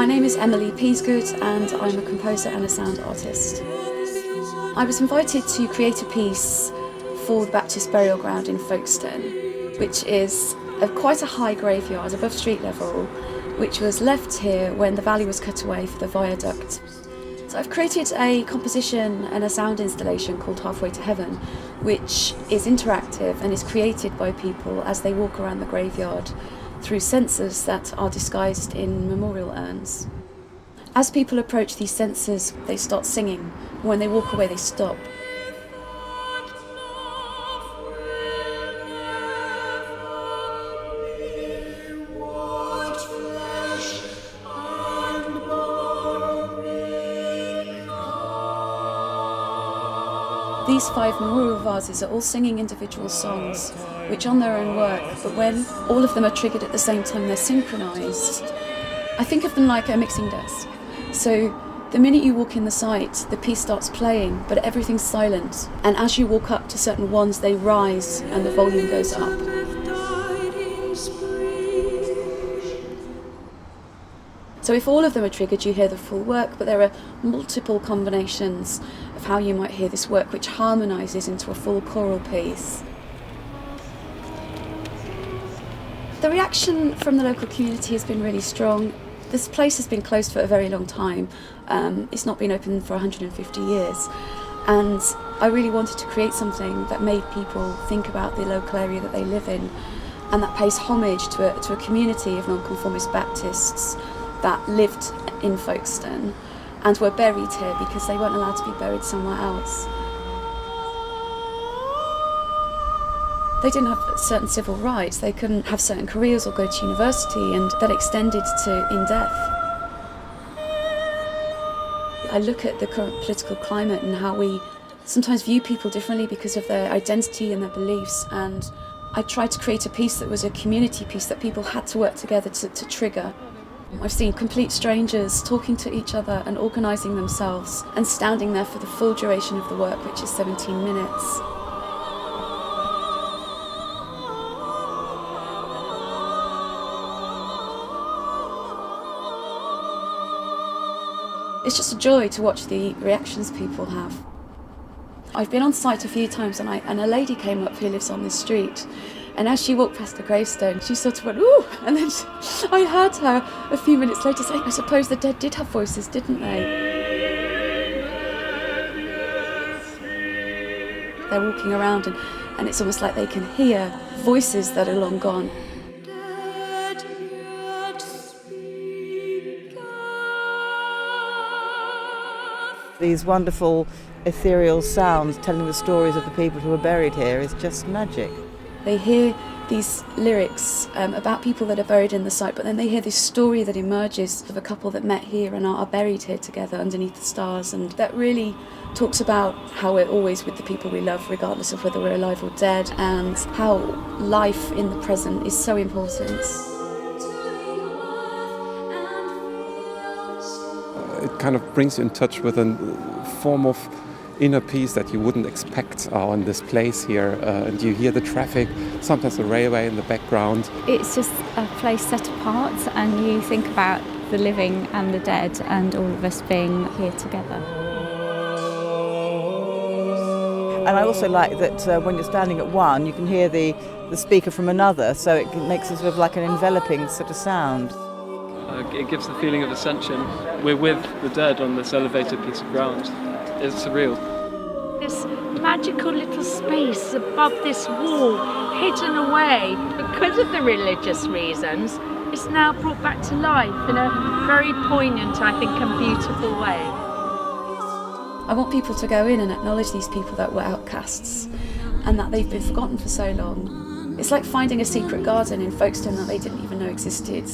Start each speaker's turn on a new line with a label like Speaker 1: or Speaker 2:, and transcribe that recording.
Speaker 1: My name is Emily Peasgood and I'm a composer and a sound artist. I was invited to create a piece for the Baptist burial ground in Folkestone, which is quite a high graveyard above street level, which was left here when the valley was cut away for the viaduct. So I've created a composition and a sound installation called Halfway to Heaven, which is interactive and is created by people as they walk around the graveyard through censers that are disguised in memorial urns. As people approach these censers, they start singing. When they walk away, they stop. These 5 memorial vases are all singing individual songs, which on their own work, but when all of them are triggered at the same time, they're synchronised. I think of them like a mixing desk. So the minute you walk in the site, the piece starts playing, but everything's silent. And as you walk up to certain ones, they rise and the volume goes up. So if all of them are triggered, you hear the full work, but there are multiple combinations of how you might hear this work, which harmonises into a full choral piece. The reaction from the local community has been really strong. This place has been closed for a very long time. It's not been open for 150 years. And I really wanted to create something that made people think about the local area that they live in, and that pays homage to a community of nonconformist Baptists that lived in Folkestone and were buried here because they weren't allowed to be buried somewhere else. They didn't have certain civil rights, they couldn't have certain careers or go to university, and that extended to in death. I look at the current political climate and how we sometimes view people differently because of their identity and their beliefs, and I tried to create a piece that was a community piece that people had to work together to trigger. I've seen complete strangers talking to each other and organising themselves and standing there for the full duration of the work, which is 17 minutes. It's just a joy to watch the reactions people have. I've been on site a few times and a lady came up who lives on this street, and as she walked past the gravestone, she sort of went, "Ooh!" And then I heard her a few minutes later say, "I suppose the dead did have voices, didn't they?" They're walking around and it's almost like they can hear voices that are long gone.
Speaker 2: These wonderful ethereal sounds telling the stories of the people who were buried here is just magic.
Speaker 1: They hear these lyrics about people that are buried in the site, but then they hear this story that emerges of a couple that met here and are buried here together underneath the stars, and that really talks about how we're always with the people we love regardless of whether we're alive or dead, and how life in the present is so important.
Speaker 3: It kind of brings you in touch with a form of inner peace that you wouldn't expect on this place here. And you hear the traffic, sometimes the railway in the background.
Speaker 4: It's just a place set apart, and you think about the living and the dead and all of us being here together.
Speaker 2: And I also like that when you're standing at one, you can hear the speaker from another, so it makes it sort of like an enveloping sort of sound.
Speaker 5: It gives the feeling of ascension. We're with the dead on this elevated piece of ground. It's surreal.
Speaker 6: This magical little space above this wall, hidden away because of the religious reasons, is now brought back to life in a very poignant, I think, and beautiful way.
Speaker 1: I want people to go in and acknowledge these people that were outcasts and that they've been forgotten for so long. It's like finding a secret garden in Folkestone that they didn't even know existed.